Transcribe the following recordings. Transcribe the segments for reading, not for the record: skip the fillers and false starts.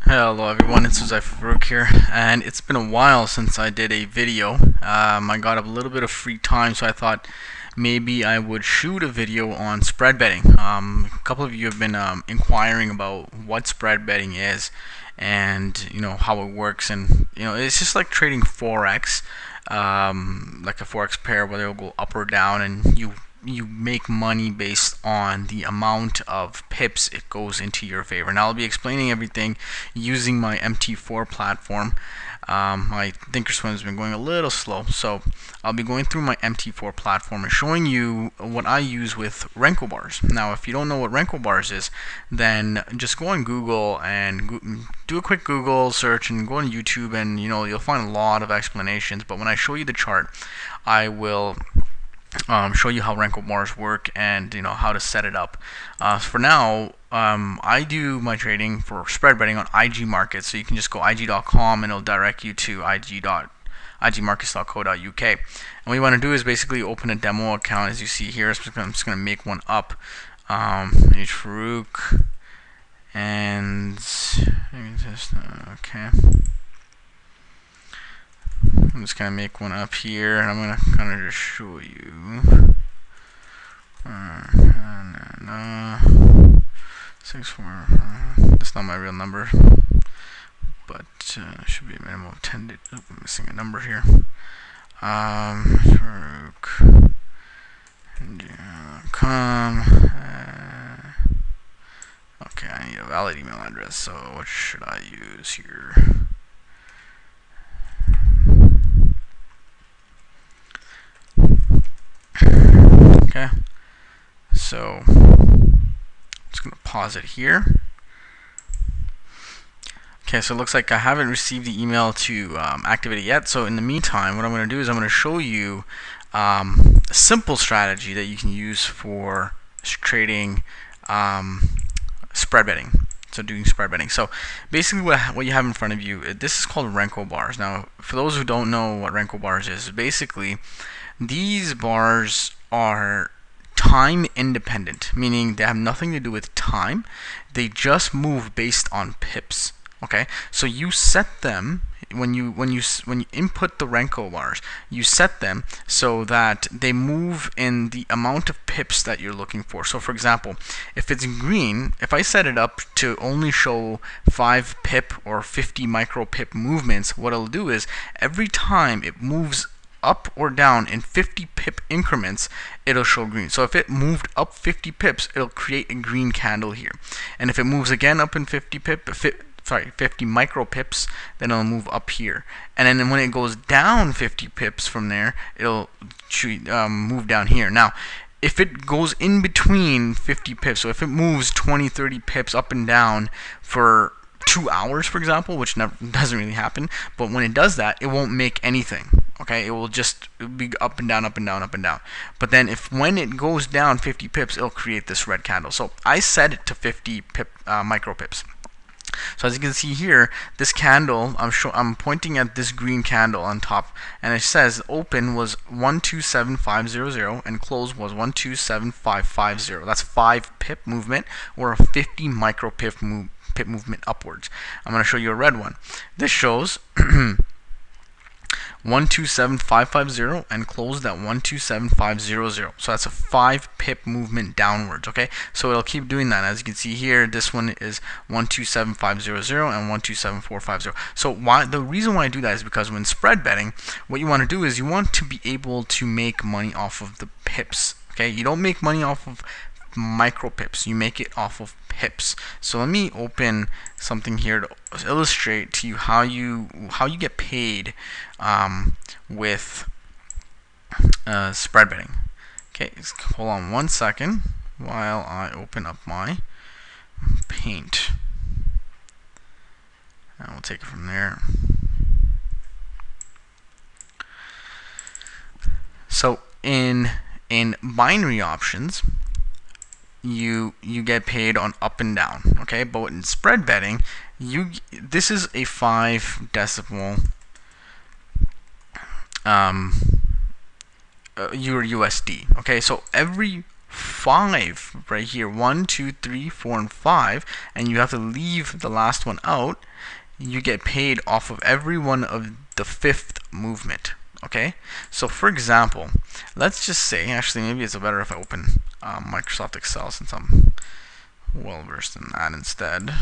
Hello everyone, it's Farouk here, and it's been a while since I did a video. I got a little bit of free time, so I thought maybe I would shoot a video on spread betting. A couple of you have been inquiring about what spread betting is, and how it works, and it's just like trading forex, like a forex pair, whether it'll go up or down, and you make money based on the amount of pips it goes into your favor. Now I'll be explaining everything using my MT4 platform. My thinkorswim has been going a little slow, so I'll be going through my MT4 platform and showing you what I use with Renko bars. Now if you don't know what Renko bars is, then just go on Google and do a quick Google search and go on YouTube, and you'll find a lot of explanations. But when I show you the chart, I will show you how Renko bars work and how to set it up. For now, I do my trading for spread betting on IG markets, so you can just go ig.com and it'll direct you to igmarkets.co.uk. And what you want to do is basically open a demo account, as you see here. I'm just going to make one up. Farouk, and okay. I'm just gonna make one up here, and I'm gonna kind of just show you. 64. That's not my real number, but should be a minimum of 10. I'm missing a number here. Com. Okay, I need a valid email address. So what should I use here? Okay, so I'm just going to pause it here. Okay, so it looks like I haven't received the email to activate it yet. So in the meantime, what I'm going to do is I'm going to show you a simple strategy that you can use for trading spread betting. So doing spread betting. So basically what you have in front of you, this is called Renko bars. Now for those who don't know what Renko bars is, basically these bars are time independent, meaning they have nothing to do with time. They just move based on pips. Okay, so you set them when you input the Renko bars, you set them so that they move in the amount of pips that you're looking for. So for example, if it's green, if I set it up to only show 5 pip or 50 micro pip movements, what it'll do is every time it moves up or down in 50 pip increments, it'll show green. So if it moved up 50 pips, it'll create a green candle here. And if it moves again up in 50 micro pips, then it'll move up here. And then when it goes down 50 pips from there, it'll move down here. Now, if it goes in between 50 pips, so if it moves 20-30 pips up and down for 2 hours, for example, which doesn't really happen, but when it does that, it won't make anything. Okay, it will just be up and down, up and down, up and down. But then when it goes down 50 pips, it'll create this red candle. So I set it to 50 micro pips. So as you can see here, this candle, I'm pointing at this green candle on top, and it says open was 127500 and close was 127550. That's 5 pip movement or a 50 micro pip movement upwards. I'm going to show you a red one. This shows 127550 and closed at 127500. So that's a 5 pip movement downwards. Okay, so it'll keep doing that. As you can see here, this one is 127500 and 127450. So the reason why I do that is because when spread betting, what you want to do is you want to be able to make money off of the pips. Okay, you don't make money off of micro pips, you make it off of pips. So let me open something here to illustrate to you how you get paid with spread betting. Okay, hold on one second while I open up my Paint, and we'll take it from there. So in binary options, you get paid on up and down. Okay, but in spread betting, this is a 5 decimal your USD. Okay, so every 5 right here, 1, 2, 3, 4, and 5, and you have to leave the last one out, you get paid off of every one of the 5th movement. Okay, so for example, let's just say, actually maybe it's better if I open Microsoft Excel since I'm well versed in that instead.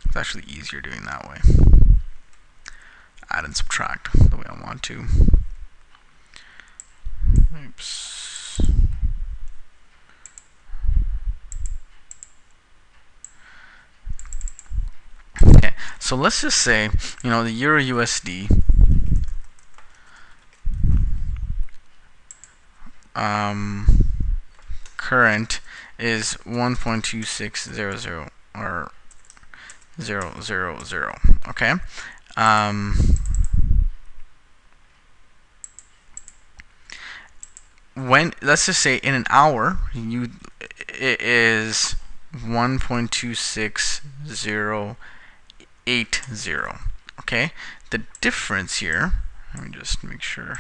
It's actually easier doing that way. Add and subtract the way I want to. Oops. Okay, so let's just say, the Euro USD current is 1.2600 or 000. Okay. When, let's just say in an hour, it is 1.26080. Okay. The difference here, let me just make sure.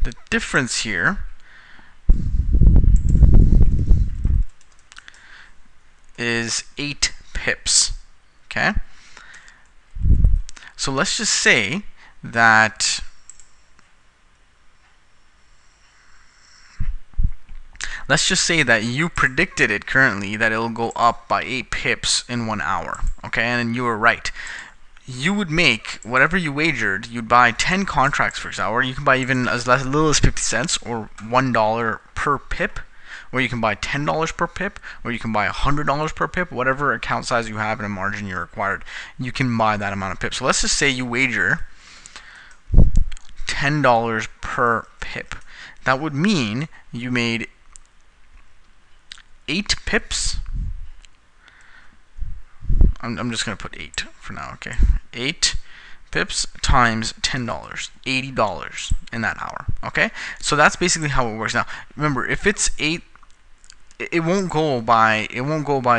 The difference here is 8 pips. Okay. So let's just say that you predicted it currently that it'll go up by 8 pips in 1 hour. Okay, and you were right. You would make whatever you wagered. You'd buy 10 contracts for example, or you can buy even as little as 50 cents or $1 per pip, or you can buy $10 per pip, or you can buy $100 per pip. Whatever account size you have and a margin you're required, you can buy that amount of pips. So let's just say you wager $10 per pip. That would mean you made 8 pips. I'm just going to put 8 for now, okay? 8 pips times $10, $80 in that hour, okay? So that's basically how it works. Now, remember, if it's 8, it won't go by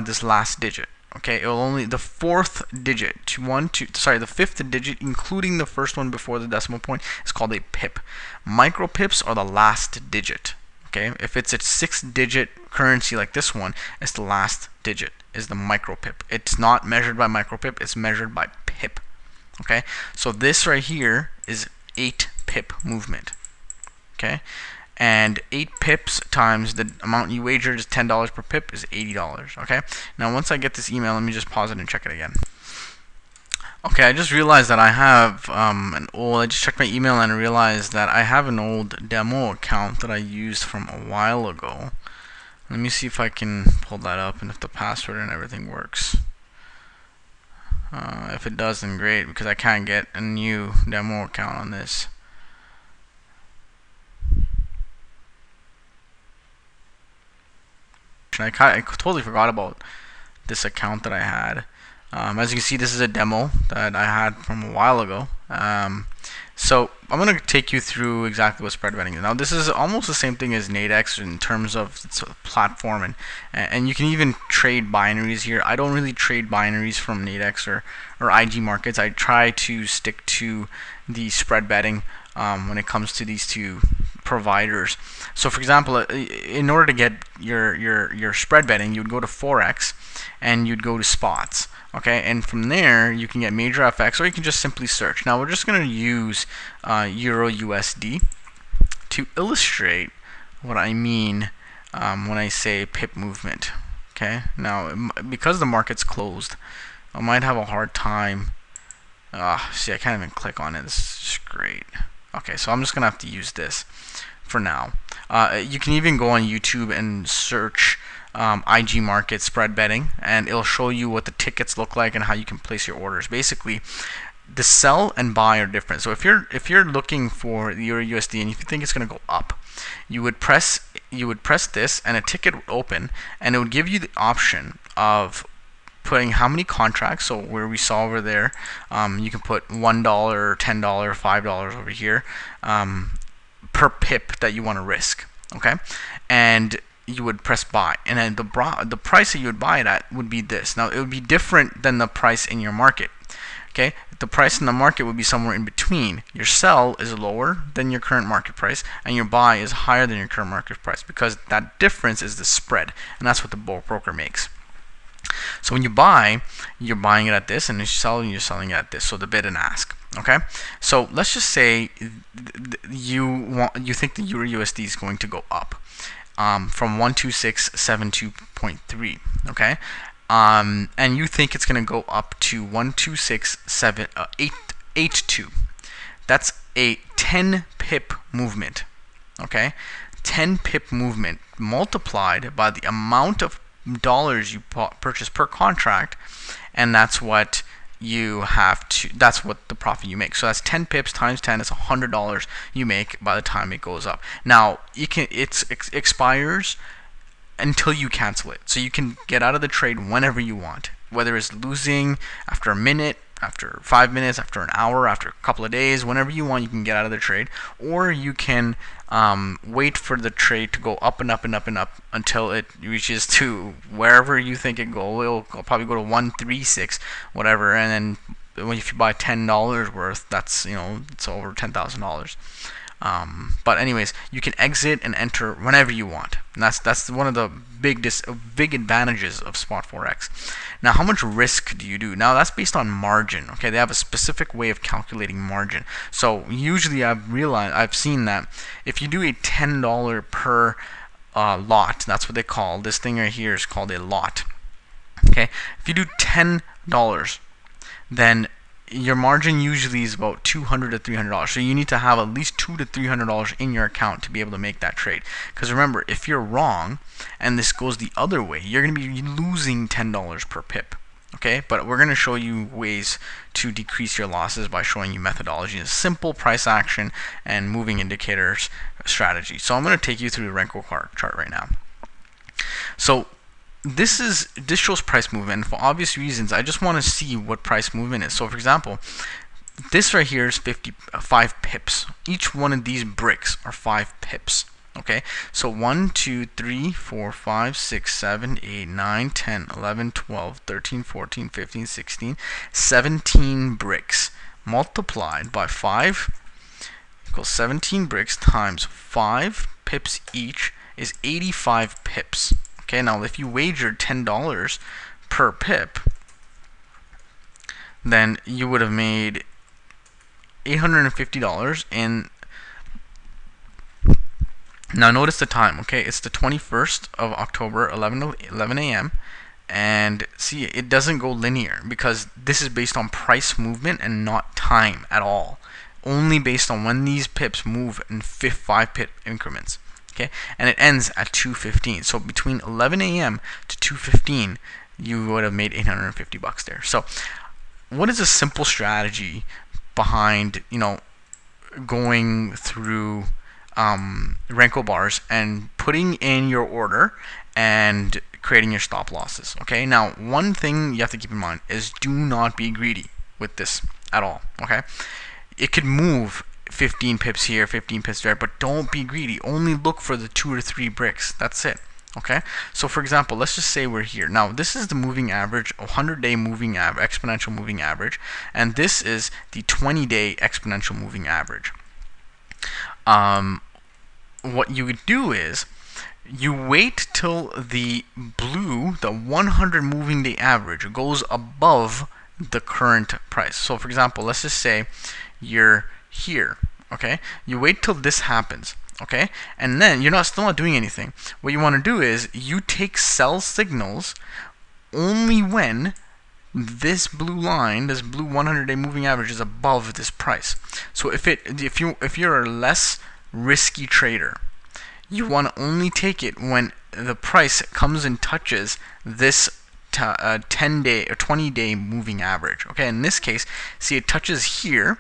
this last digit, okay? It will only, the 4th digit, the 5th digit, including the first one before the decimal point, is called a pip. Micro pips are the last digit. Okay, if it's a 6-digit currency like this one, it's the last digit is the micro pip. It's not measured by micro pip, it's measured by pip. Okay, so this right here is 8 pip movement. Okay, and 8 pips times the amount you wagered is $10 per pip is $80. Okay, now once I get this email, let me just pause it and check it again. Okay, I just realized that I have I just checked my email and I realized that I have an old demo account that I used from a while ago. Let me see if I can pull that up and if the password and everything works. If it does, then great, because I can't get a new demo account on this. I totally forgot about this account that I had. As you can see, this is a demo that I had from a while ago. So I'm going to take you through exactly what spread betting is. Now, this is almost the same thing as Nadex in terms of its platform, and you can even trade binaries here. I don't really trade binaries from Nadex or IG markets. I try to stick to the spread betting when it comes to these two providers. So for example, in order to get your spread betting, you would go to Forex and you'd go to spots. Okay, and from there you can get major FX, or you can just simply search. Now we're just going to use Euro USD to illustrate what I mean when I say pip movement. Okay, now because the market's closed, I might have a hard time. See, I can't even click on it. This is just great. Okay, so I'm just gonna have to use this for now. You can even go on YouTube and search IG market spread betting, and it'll show you what the tickets look like and how you can place your orders. Basically, the sell and buy are different. So if you're looking for the Euro USD and if you think it's going to go up, you would press this and a ticket would open, and it would give you the option of putting how many contracts. So where we saw over there, you can put $1, $10, $5 over here per pip that you want to risk. Okay, and you would press buy, and then the price that you would buy it at would be this. Now it would be different than the price in your market. Okay, the price in the market would be somewhere in between. Your sell is lower than your current market price, and your buy is higher than your current market price, because that difference is the spread, and that's what the broker makes. So when you buy, you're buying it at this, and when you sell, you're selling it at this. So the bid and ask. Okay, so let's just say you think the Euro USD is going to go up from 126.72.3. Okay, and you think it's going to go up to 126.882. That's a 10 pip movement. Okay, 10 pip movement multiplied by the amount of dollars you purchase per contract, and that's what that's what the profit you make. So that's 10 pips times 10 is $100 you make by the time it goes up. Now it expires until you cancel it, so you can get out of the trade whenever you want, whether it's losing after a minute, after 5 minutes, after an hour, after a couple of days, whenever you want, you can get out of the trade, or you can wait for the trade to go up and up and up and up until it reaches to wherever you think it go. It'll probably go to 136, whatever, and then if you buy $10 worth, that's it's over $10,000. But anyways, you can exit and enter whenever you want, and that's one of the big advantages of spot forex. Now, how much risk do you do? Now, that's based on margin. Okay, they have a specific way of calculating margin. So usually, I've seen that if you do a $10 per lot, that's what they call this thing right here is called a lot. Okay, if you do $10, then your margin usually is about $200 to $300. So you need to have at least $200 to $300 in your account to be able to make that trade. Because remember, if you're wrong and this goes the other way, you're going to be losing $10 per pip. Okay, but we're going to show you ways to decrease your losses by showing you methodology, a simple price action and moving indicators strategy. So I'm going to take you through the Renko chart right now. So this shows price movement, and for obvious reasons I just want to see what price movement is. So for example, this right here is 5 pips. Each one of these bricks are 5 pips. Okay, so 1, 2, 3, 4, 5, 6, 7, 8, 9, 10, 11, 12, 13, 14, 15, 16, 17 bricks multiplied by 5 equals 17 bricks times 5 pips each is 85 pips. Okay, now if you wagered $10 per pip, then you would have made $850 in. Now notice the time. Okay, it's the 21st of October, 11 a.m. and see, it doesn't go linear because this is based on price movement and not time at all. Only based on when these pips move in 5 pip increments. Okay, and it ends at 2:15. So between 11 a.m. to 2:15, you would have made $850 there. So, what is a simple strategy behind going through Renko bars and putting in your order and creating your stop losses? Okay, now one thing you have to keep in mind is do not be greedy with this at all. Okay, it could move 15 pips here, 15 pips there, but don't be greedy. Only look for the 2 or 3 bricks. That's it. Okay, so for example, let's just say we're here. Now this is the moving average, 100-day moving average, exponential moving average, and this is the 20-day exponential moving average. What you would do is you wait till the blue, the 100 moving day average, goes above the current price. So for example, let's just say you're here. Okay, you wait till this happens. Okay, and then you're still not doing anything. What you want to do is you take sell signals only when this blue line, this blue 100-day moving average, is above this price. So if you're a less risky trader, you want to only take it when the price comes and touches this 10-day or 20-day moving average. Okay, in this case, see, it touches here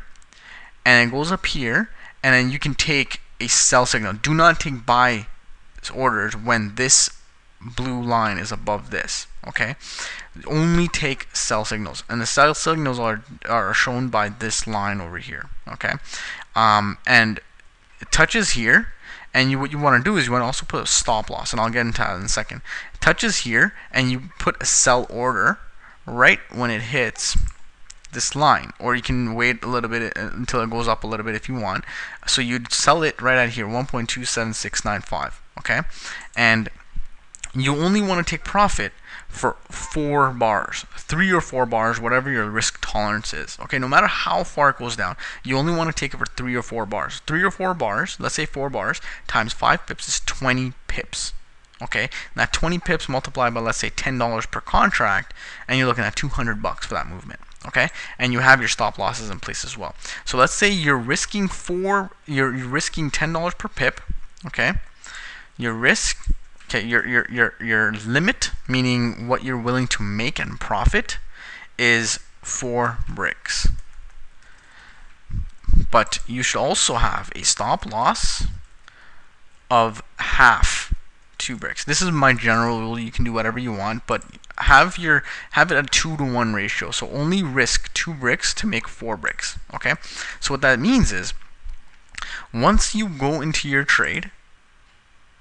and it goes up here, and then you can take a sell signal. Do not take buy orders when this blue line is above this. Okay, only take sell signals, and the sell signals are shown by this line over here. Okay, and it touches here, and what you want to do is you want to also put a stop loss, and I'll get into that in a second. It touches here, and you put a sell order right when it hits this line, or you can wait a little bit until it goes up a little bit if you want. So you'd sell it right at here, 1.27695. Okay, and you only want to take profit for 4 bars, 3 or 4 bars, whatever your risk tolerance is. Okay, no matter how far it goes down, you only want to take it for 3 or 4 bars. 3 or 4 bars, let's say 4 bars times 5 pips is 20 pips. Okay, now 20 pips multiplied by, let's say, $10 per contract, and you're looking at $200 for that movement. Okay, and you have your stop losses in place as well. So let's say you're risking you're risking $10 per pip. Okay, your risk. Okay, your limit, meaning what you're willing to make and profit, is 4 bricks. But you should also have a stop loss of half 2 bricks. This is my general rule. You can do whatever you want, but have it a 2-to-1 ratio. So only risk 2 bricks to make 4 bricks. Okay. So what that means is, once you go into your trade,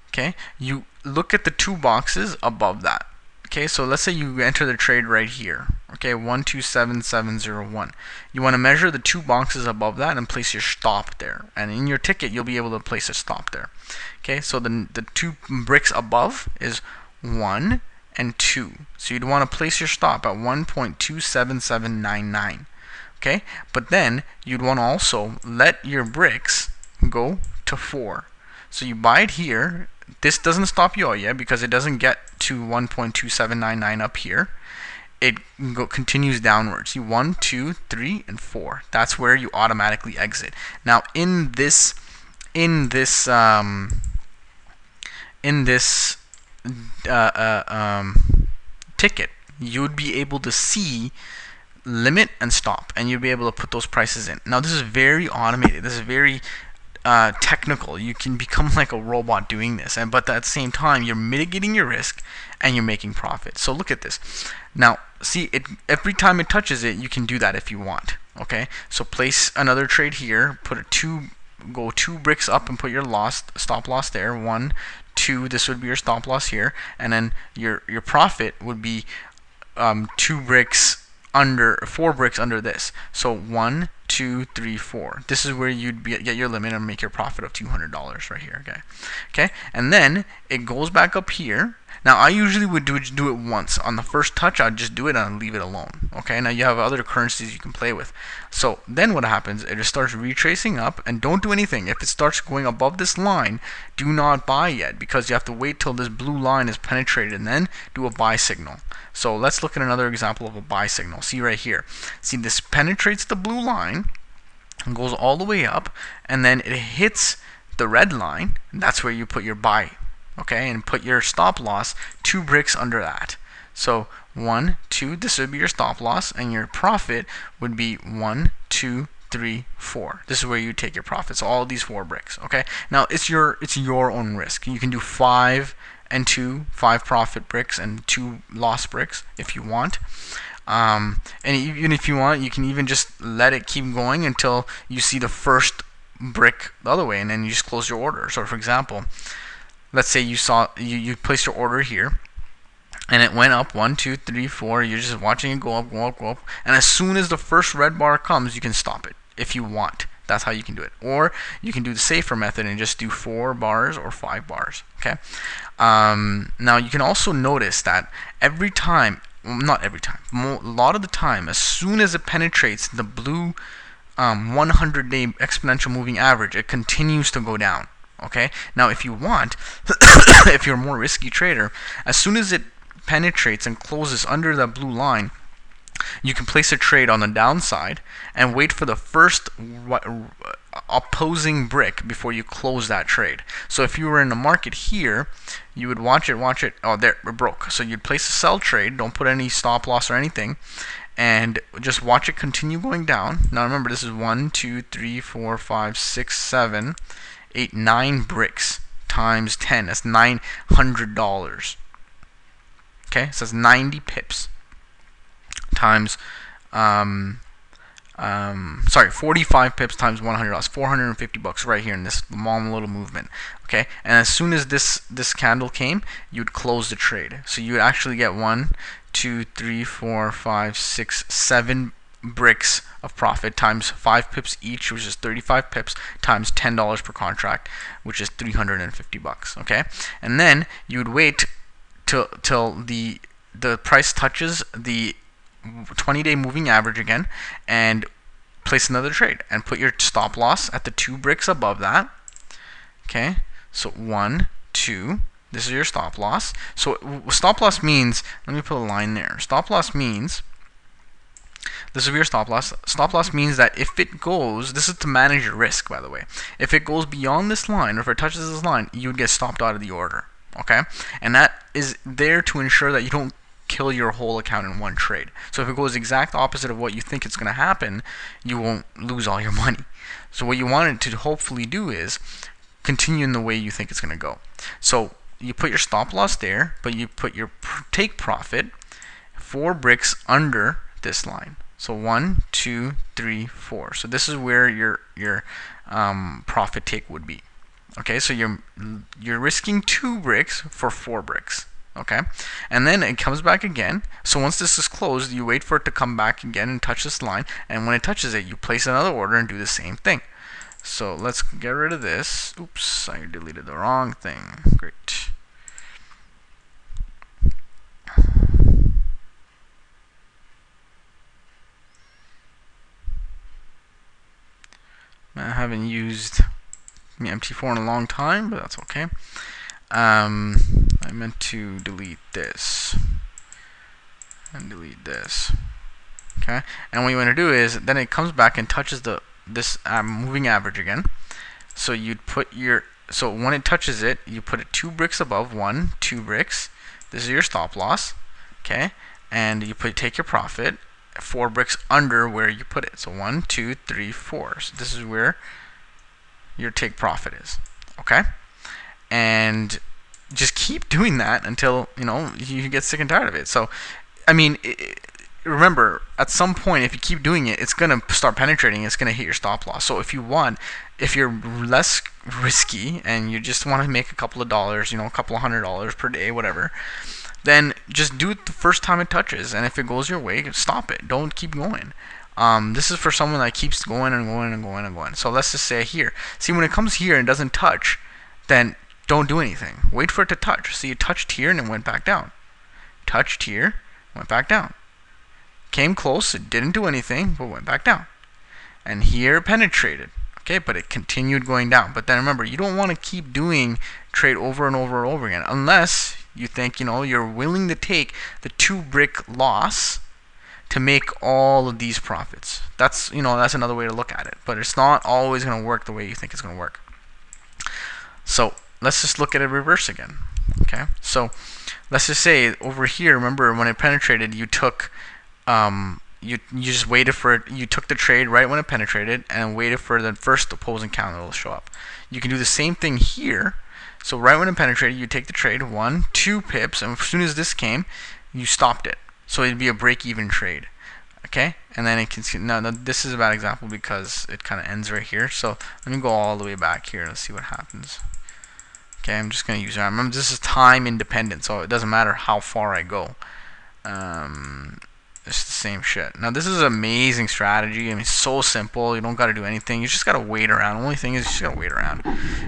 okay, you look at the 2 boxes above that. Okay, so let's say you enter the trade right here. Okay, 127701. You want to measure the 2 boxes above that and place your stop there. And in your ticket, you'll be able to place a stop there. Okay, so the 2 bricks above is 1 and 2. So you'd want to place your stop at 1.27799. Okay, but then you'd want to also let your bricks go to 4. So you buy it here. This doesn't stop you out yet because it doesn't get to 1.2799 up here. It continues downwards. You 1, 2, 3, and 4. That's where you automatically exit. Now in this ticket, you would be able to see limit and stop, and you'll be able to put those prices in. Now this is very automated. This is very technical. You can become like a robot doing this, but at the same time you're mitigating your risk and you're making profit. So look at this. Now see, every time it touches it, you can do that if you want. Okay, so place another trade here, go 2 bricks up and put your stop loss there. 1, 2, this would be your stop loss here, and then your profit would be 4 bricks under this. So 1, 2, 3, 4. This is where you'd get your limit and make your profit of $200 right here. Okay, and then it goes back up here. Now I usually would do it once on the first touch. I'd just do it and leave it alone. Okay, now you have other currencies you can play with. So then what happens? It just starts retracing up, and don't do anything. If it starts going above this line, do not buy yet, because you have to wait till this blue line is penetrated and then do a buy signal. So let's look at another example of a buy signal. See right here. See, this penetrates the blue line and goes all the way up, and then it hits the red line, and that's where you put your buy. Okay, and put your stop loss 2 bricks under that. So 1, 2, this would be your stop loss, and your profit would be 1, 2, 3, 4. This is where you take your profits. So all of these 4 bricks. Okay, now it's your own risk. You can do 5 and 2, 5 profit bricks and 2 loss bricks if you want. And even if you want, you can even just let it keep going until you see the first brick the other way, and then you just close your order. So for example, let's say you placed your order here, and it went up 1, 2, 3, 4. You're just watching it go up, go up, go up, and as soon as the first red bar comes, you can stop it if you want. That's how you can do it. Or you can do the safer method and just do 4 bars or 5 bars. Okay. Now you can also notice that every time, well, not every time, a lot of the time, as soon as it penetrates the blue 100-day exponential moving average, it continues to go down. Okay. Now, if you want, if you're a more risky trader, as soon as it penetrates and closes under that blue line, you can place a trade on the downside and wait for the first opposing brick before you close that trade. So if you were in the market here, you would watch it. Oh, there, it broke. So you'd place a sell trade. Don't put any stop loss or anything, and just watch it continue going down. Now remember, this is 1, 2, 3, 4, 5, 6, 7, 8, 9 bricks times 10. That's $900. Okay, so that's 90 pips times 45 pips times $100. $450 right here in this small little movement. Okay, and as soon as this candle came, you'd close the trade. So you would actually get 1, 2, 3, 4, 5, 6, 7 bricks of profit times 5 pips each, which is 35 pips, times $10 per contract, which is 350 bucks. Okay, and then you would wait till the price touches the 20-day moving average again, and place another trade and put your stop loss at the 2 bricks above that. Okay, so 1, 2. This is your stop loss. So stop loss means, let me put a line there. Stop loss means, this will be your stop loss. Stop loss means that if it goes, this is to manage your risk, by the way. If it goes beyond this line, or if it touches this line, you would get stopped out of the order. Okay, and that is there to ensure that you don't kill your whole account in one trade. So if it goes exact opposite of what you think it's going to happen, you won't lose all your money. So what you want it to hopefully do is continue in the way you think it's going to go. So you put your stop loss there, but you put your take profit 4 bricks under this line. So 1, 2, 3, 4. So this is where your profit take would be. Okay, so you're risking 2 bricks for 4 bricks. Okay, and then it comes back again. So once this is closed, you wait for it to come back again and touch this line, and when it touches it, you place another order and do the same thing. So let's get rid of this. Oops, I deleted the wrong thing. Great. I haven't used MT4 in a long time, but that's okay. I meant to delete this and delete this. Okay, and what you want to do is then it comes back and touches this moving average again. So you'd put your, so when it touches it, you put it 2 bricks above, 1, 2 bricks. This is your stop loss. Okay, and you take your profit 4 bricks under where you put it. So 1, 2, 3, 4. So this is where your take profit is. Okay, and just keep doing that until you get sick and tired of it. So I mean, remember, at some point, if you keep doing it, it's gonna start penetrating. It's gonna hit your stop loss. So if you're less risky and you just want to make a couple of dollars, a couple of $100 per day, whatever, then just do it the first time it touches. And if it goes your way, stop it. Don't keep going. This is for someone that keeps going and going and going and going. So let's just say here. See, when it comes here and doesn't touch, then don't do anything. Wait for it to touch. See, it touched here and it went back down. Touched here, went back down. Came close, it didn't do anything, but went back down. And here it penetrated. Okay, but it continued going down. But then remember, you don't want to keep doing trade over and over and over again unless you think you're willing to take the 2 brick loss to make all of these profits. That's another way to look at it. But it's not always going to work the way you think it's going to work. So let's just look at it reverse again. Okay, so let's just say over here, remember when it penetrated, you took you just waited for it. You took the trade right when it penetrated and waited for the first opposing candle to show up. You can do the same thing here. So right when it penetrated, you take the trade 1, 2 pips, and as soon as this came, you stopped it. So it'd be a break-even trade. Okay, and then it can see. Now this is a bad example because it kind of ends right here. So let me go all the way back here. Let's see what happens. Okay, I'm just going to use it. Remember, this is time independent, so it doesn't matter how far I go. It's the same shit. Now this is an amazing strategy. I mean, it's so simple. You don't got to do anything. You just got to wait around. The only thing is you just got to wait around,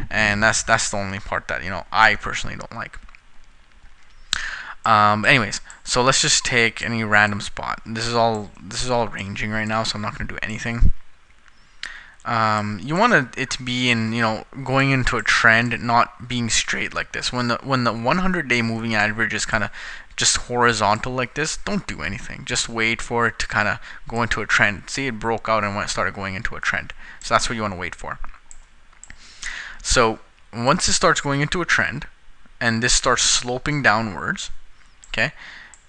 and that's the only part that I personally don't like. Anyways, so let's just take any random spot. This is all ranging right now, so I'm not going to do anything. You want it to be in going into a trend, not being straight like this. When the 100-day moving average is kind of just horizontal like this, don't do anything. Just wait for it to kind of go into a trend. See, it broke out and started going into a trend. So that's what you want to wait for. So once it starts going into a trend and this starts sloping downwards, okay,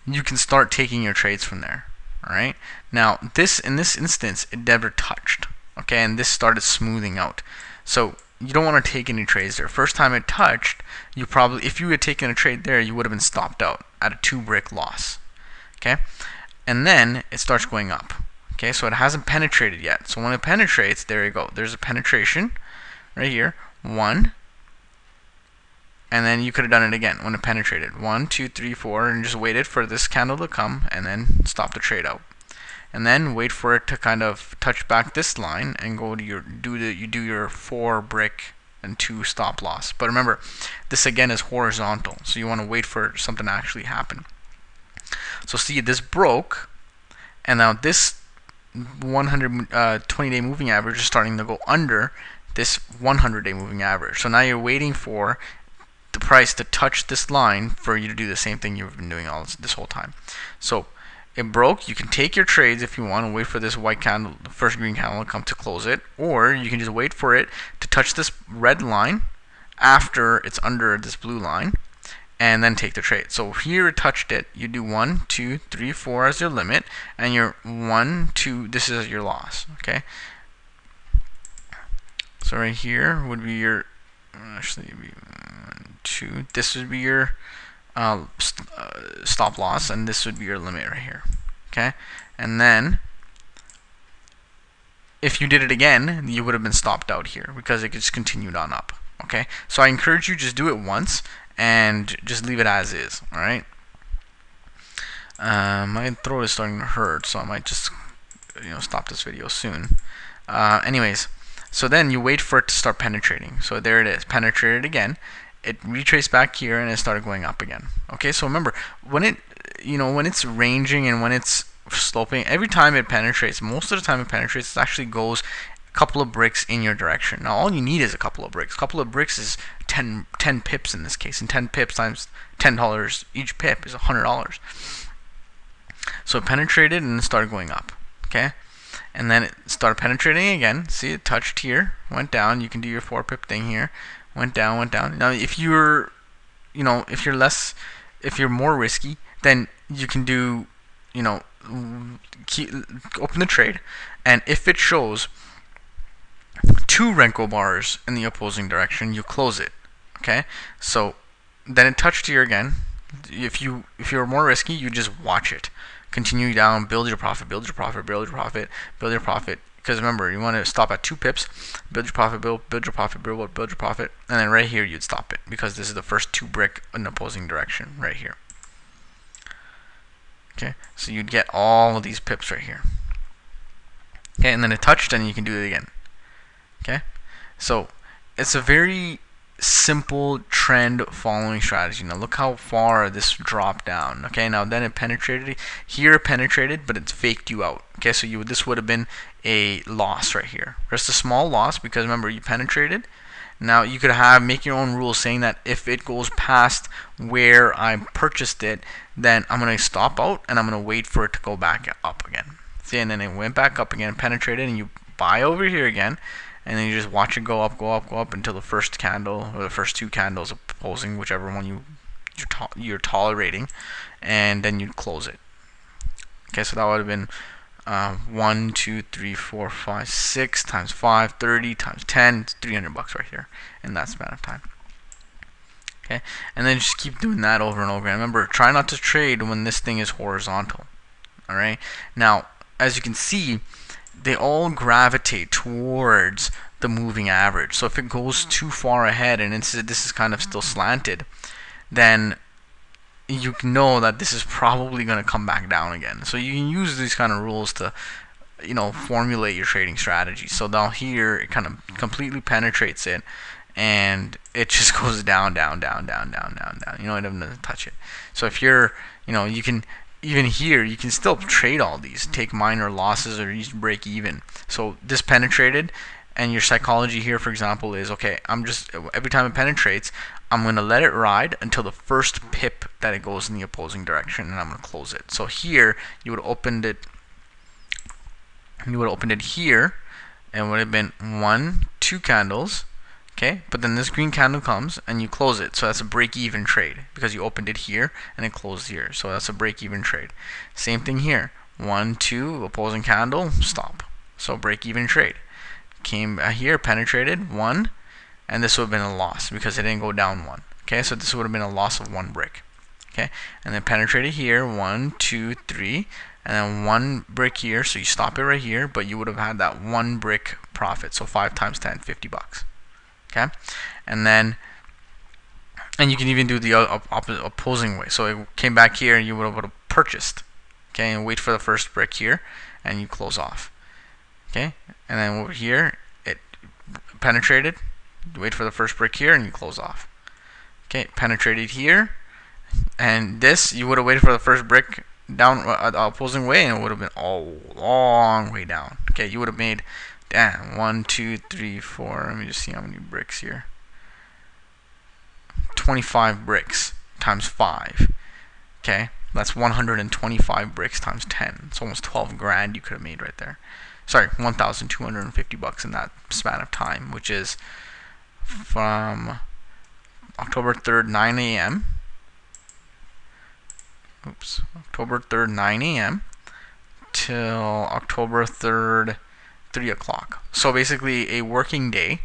you can start taking your trades from there. All right. Now in this instance, it never touched. Okay, and this started smoothing out. So you don't want to take any trades there. First time it touched, if you had taken a trade there, you would have been stopped out at a 2 brick loss. Okay, and then it starts going up. Okay, so it hasn't penetrated yet. So when it penetrates, there you go. There's a penetration right here. 1, and then you could have done it again when it penetrated. 1, 2, 3, 4, and just waited for this candle to come and then stop the trade out. and then wait for it to kind of touch back this line and go to your you do your 4 brick and 2 stop loss. But remember, this again is horizontal, so you want to wait for something to actually happen. So see, this broke, and now this 120-day moving average is starting to go under this 100-day moving average. So now you're waiting for the price to touch this line for you to do the same thing you've been doing all this whole time. So it broke. You can take your trades if you want and wait for this white candle, the first green candle, to come to close it, or you can just wait for it to touch this red line after it's under this blue line, and then take the trade. So here it touched it. You do 1, 2, 3, 4 as your limit, and your 1, 2. This is your loss. Okay. So right here would be your actually 1, 2. This would be your stop loss, and this would be your limit right here. Okay, and then if you did it again, you would have been stopped out here because it just continued on up. Okay, so I encourage you, just do it once and just leave it as is. All right. My throat is starting to hurt, so I might just stop this video soon. Anyways, so then you wait for it to start penetrating. So there it is, penetrated again. It retraced back here and it started going up again. Okay, so remember, when it's ranging and when it's sloping, every time it penetrates, most of the time it penetrates, it actually goes a couple of bricks in your direction. Now all you need is a couple of bricks. A couple of bricks is 10 pips in this case, and 10 pips times $10 each pip is $100. So it penetrated and it started going up. Okay, and then it started penetrating again. See, it touched here, went down. You can do your 4 pip thing here. Went down, went down. Now, if you're more risky, then you can do, open the trade, and if it shows 2 Renko bars in the opposing direction, you close it. Okay, so then it touched here again. If you're more risky, you just watch it, continue down, build your profit, build your profit, build your profit, build your profit. Because remember, you want to stop at 2 pips, build your profit, build your profit, build your profit, and then right here you'd stop it because this is the first 2 brick in the opposing direction right here. Okay, so you'd get all of these pips right here. Okay, and then it touched, and you can do it again. Okay, so it's a very simple trend following strategy. Now look how far this dropped down. Okay, now then it penetrated here, but it's faked you out. Okay, so this would have been a loss right here, just a small loss, because remember, you penetrated. Now you could make your own rules saying that if it goes past where I purchased it, then I'm going to stop out and I'm going to wait for it to go back up again. See, and then it went back up again, penetrated, and you buy over here again, and then you just watch it go up, go up, go up until the first candle or the first 2 candles opposing, whichever one you're tolerating, and then you close it. Okay, so that would have been 1, 2, 3, 4, 5, 6 times 5, 30 times 10, it's $300 right here in that span of time. Okay, and then just keep doing that over and over. And remember, try not to trade when this thing is horizontal. All right. Now, as you can see, they all gravitate towards the moving average. So if it goes too far ahead and this is kind of still slanted, then you know that this is probably going to come back down again. So you can use these kind of rules to formulate your trading strategy. So down here it kind of completely penetrates it, and it just goes down, down, down, down, down, down, down. It doesn't touch it. So if you're, you can, even here, you can still trade all these, take minor losses, or use break even. So this penetrated, and your psychology here, for example, is, okay, every time it penetrates, I'm going to let it ride until the first pip that it goes in the opposing direction, and I'm going to close it. So here, you would have opened it here, and it would have been 1, 2 candles, okay, but then this green candle comes and you close it. So that's a break-even trade because you opened it here and it closed here. So that's a break-even trade. Same thing here. 1, 2, opposing candle, stop. So break-even trade. Came here, penetrated 1, and this would have been a loss because it didn't go down 1. Okay, so this would have been a loss of 1 brick. Okay, and then penetrated here, 1, 2, 3, and then 1 brick here. So you stop it right here, but you would have had that 1 brick profit. So 5 times 10, $50. Okay, and you can even do the opposing way. So it came back here, and you would have purchased. Okay, and wait for the first brick here, and you close off. Okay, and then over here it penetrated. You wait for the first brick here and you close off. Okay, penetrated here, and this you would have waited for the first brick down opposing way, and it would have been all long way down. Okay, you would have made, damn, 1, 2, 3, 4. Let me just see how many bricks here. 25 bricks times 5. Okay, that's 125 bricks times 10. It's almost 12 grand you could have made right there. Sorry, 1,250 bucks in that span of time, which is from October 3rd, 9 a.m. Oops, October 3rd, 9 a.m. till October 3rd, 3 o'clock. So basically, a working day,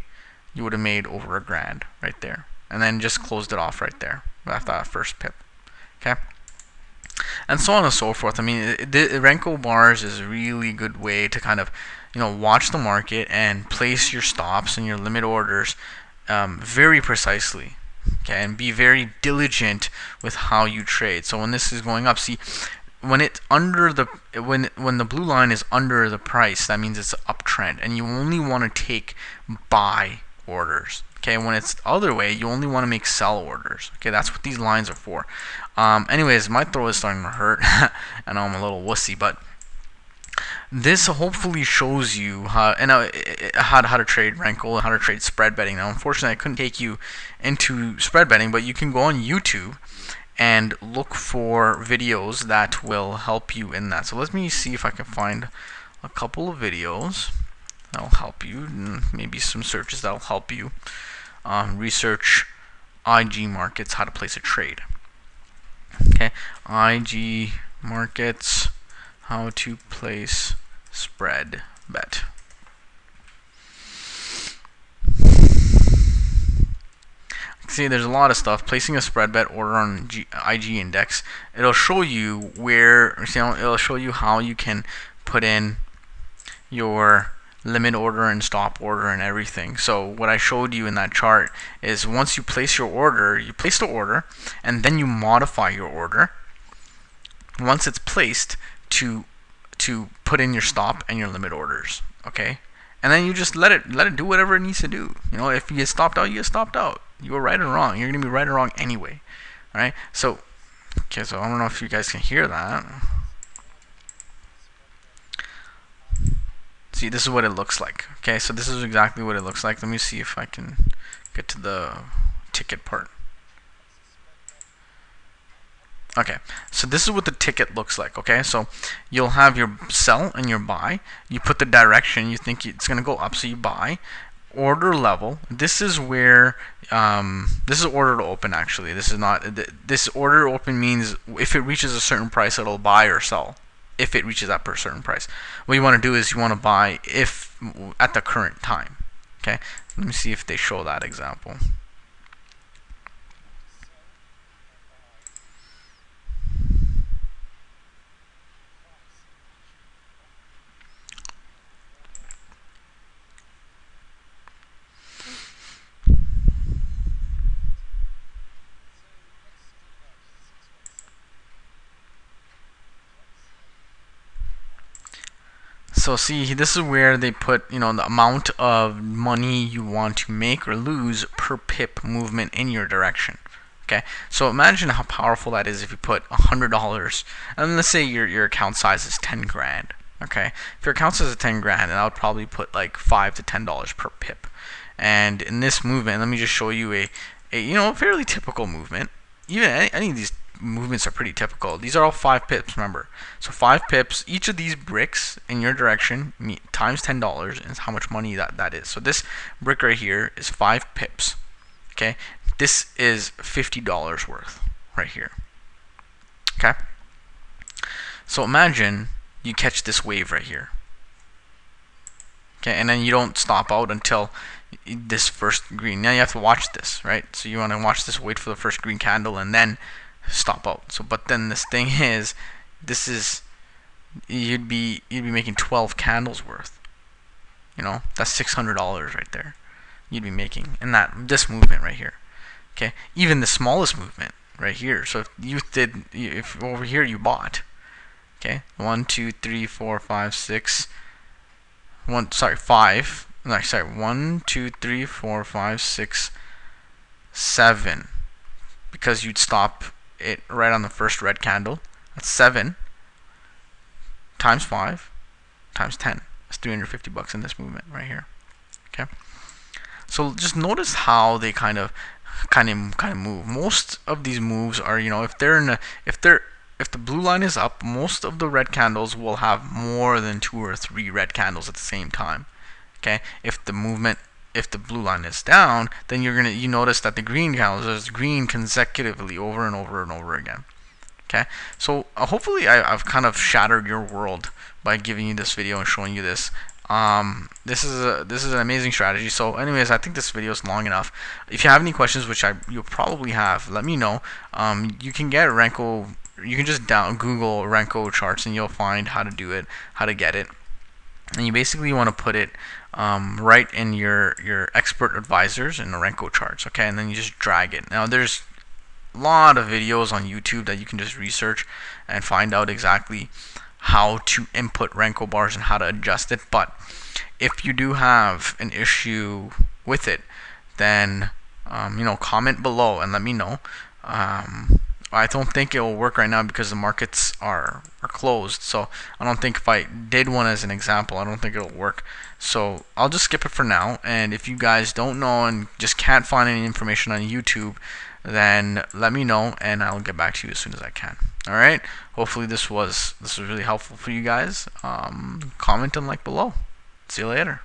you would have made over a grand right there, and then just closed it off right there after that first pip. Okay, and so on and so forth. I mean, the Renko bars is a really good way to kind of, watch the market and place your stops and your limit orders very precisely. Okay, and be very diligent with how you trade. So when this is going up, see, when it's under the when the blue line is under the price, that means it's an uptrend, and you only want to take buy orders. Okay, when it's the other way, you only want to make sell orders. Okay, that's what these lines are for. Anyways, my throat is starting to hurt. I know I'm a little wussy, but this hopefully shows you how to trade Renko, how to trade spread betting. Now, unfortunately, I couldn't take you into spread betting, but you can go on YouTube and look for videos that will help you in that. So let me see if I can find a couple of videos that'll help you, and maybe some searches that'll help you research IG markets, how to place a trade. Okay, IG markets, how to place spread bet. See, there's a lot of stuff. Placing a spread bet order on IG index. It'll show you it'll show you how you can put in your limit order and stop order and everything. So what I showed you in that chart is once you place your order, you place the order and then you modify your order once it's placed to put in your stop and your limit orders. Okay, and then you just let it do whatever it needs to do. If you get stopped out, you get stopped out. You were right or wrong. You're gonna be right or wrong anyway. All right. So I don't know if you guys can hear that. See, this is what it looks like. Okay, so this is exactly what it looks like. Let me see if I can get to the ticket part. Okay, so this is what the ticket looks like. Okay, so you'll have your sell and your buy. You put the direction you think it's going to go up, so you buy. Order level. This is where this is order to open. Actually, this is not. This order to open means if it reaches a certain price, it'll buy or sell. If it reaches that per certain price, what you want to do is you want to buy if at the current time. Okay, let me see if they show that example. So see, this is where they put, the amount of money you want to make or lose per pip movement in your direction. Okay, so imagine how powerful that is if you put $100, and let's say your account size is 10 grand. Okay, if your account size is 10 grand, then I would probably put like $5 to $10 per pip. And in this movement, let me just show you a fairly typical movement. Even any of these movements are pretty typical. These are all 5 pips, remember. So 5 pips, each of these bricks in your direction times $10 is how much money that is. So this brick right here is 5 pips. Okay, this is $50 worth right here. Okay, so imagine you catch this wave right here. Okay, and then you don't stop out until this first green. Now you have to watch this, right? So you want to watch this, wait for the first green candle, and then stop out. So, but then this thing is, you'd be making 12 candles worth. That's $600 right there. You'd be making in this movement right here. Okay, even the smallest movement right here. So if over here you bought, Okay, 1, 2, 3, 4, 5, 6. 5. No, sorry, 1, 2, 3, 4, 5, 6, 7. Because you'd stop it right on the first red candle. That's 7 times 5 times 10. That's 350 bucks in this movement right here. Okay. So just notice how they kind of move. Most of these moves are, if the blue line is up, most of the red candles will have more than 2 or 3 red candles at the same time. Okay. If the blue line is down, then you notice that the green candles is green consecutively over and over and over again. Okay. So hopefully I've kind of shattered your world by giving you this video and showing you this. This is an amazing strategy. So anyways, I think this video is long enough. If you have any questions, which you'll probably have, let me know. You can get Renko. You can just Google Renko charts and you'll find how to do it, how to get it. And you basically want to put it right in your expert advisors in the Renko charts. Okay, and then you just drag it. Now there's a lot of videos on YouTube that you can just research and find out exactly how to input Renko bars and how to adjust it. But if you do have an issue with it, then comment below and let me know. I don't think it will work right now because the markets are closed. So I don't think if I did one as an example, I don't think it'll work. So I'll just skip it for now. And if you guys don't know and just can't find any information on YouTube, then let me know and I'll get back to you as soon as I can. All right. Hopefully this was really helpful for you guys. Comment and like below. See you later.